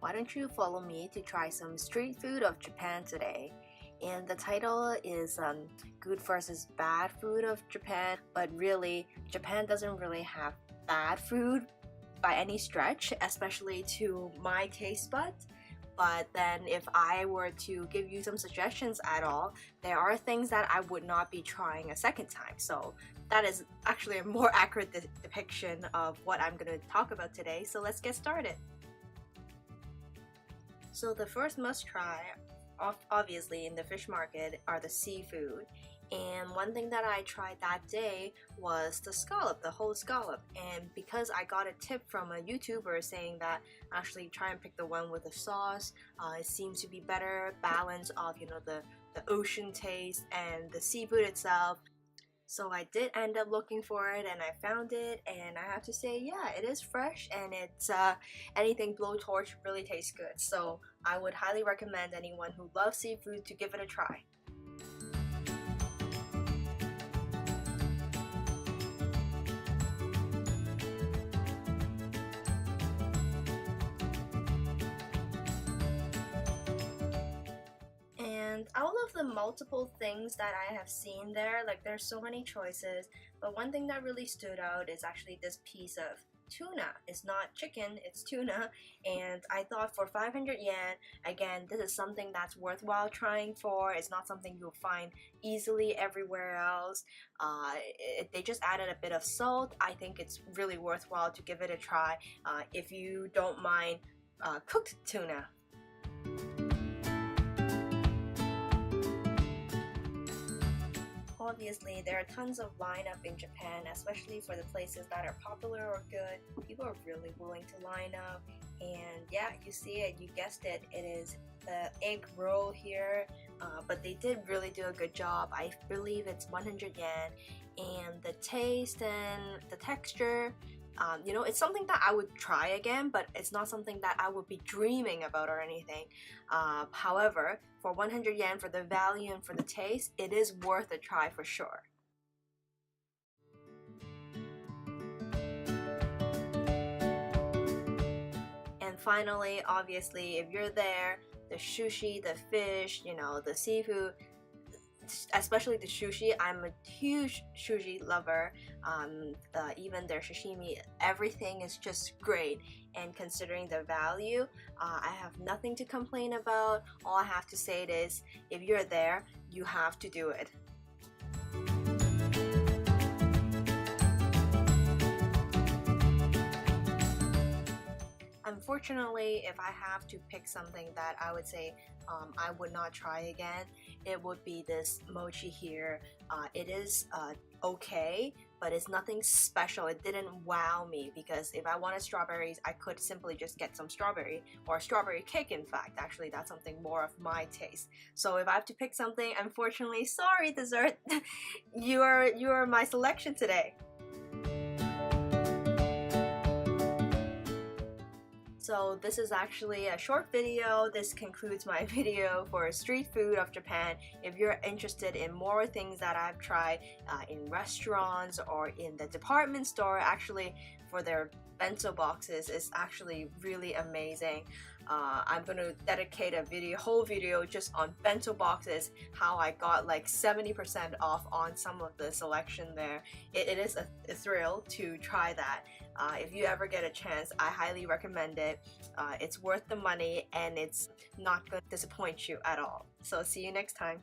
why don't you follow me to try some street food of Japan today? And the title is Good versus Bad Food of Japan, but really, Japan doesn't really have bad food by any stretch, especially to my taste buds. But then if I were to give you some suggestions at all, there are things that I would not be trying a second time. So that is actually a more accurate depiction of what I'm going to talk about today. So let's get started. So the first must try, obviously in the fish market, are the seafood. And one thing that I tried that day was the scallop, the whole scallop. And because I got a tip from a YouTuber saying that actually try and pick the one with the sauce, it seems to be better balance of the ocean taste and the seafood itself. So I did end up looking for it and I found it, and I have to say, yeah, it is fresh and it's anything blowtorch really tastes good. So I would highly recommend anyone who loves seafood to give it a try. And out of the multiple things that I have seen there, like there's so many choices, but one thing that really stood out is actually this piece of tuna. It's not chicken, it's tuna, and I thought for 500 yen, again, this is something that's worthwhile trying for. It's not something you'll find easily everywhere else. They just added a bit of salt. I think it's really worthwhile to give it a try if you don't mind cooked tuna. Obviously, there are tons of lineup in Japan, especially for the places that are popular or good. People are really willing to line up, and yeah, you see it, you guessed it, it is the egg roll here, but they did really do a good job. I believe it's 100 yen, and the taste and the texture, it's something that I would try again, but it's not something that I would be dreaming about or anything. However, for 100 yen, for the value and for the taste, it is worth a try for sure. And finally, obviously, if you're there, the sushi, the fish, the seafood, especially the sushi. I'm a huge sushi lover. Even their sashimi, everything is just great, and considering the value, I have nothing to complain about. All I have to say is, if you're there, you have to do it. Unfortunately, if I have to pick something that I would say I would not try again, it would be this mochi here. It is okay, but it's nothing special. It didn't wow me, because if I wanted strawberries, I could simply just get some strawberry, or strawberry cake. In fact, actually, that's something more of my taste. So if I have to pick something, unfortunately, sorry dessert, you are my selection today. So this is actually a short video. This concludes my video for street food of Japan. If you're interested in more things that I've tried in restaurants or in the department store, actually for their bento boxes is actually really amazing. I'm gonna dedicate a whole video just on bento boxes, how I got like 70% off on some of the selection there. It is a thrill to try that. If you ever get a chance, I highly recommend it. It's worth the money, and it's not going to disappoint you at all. So see you next time.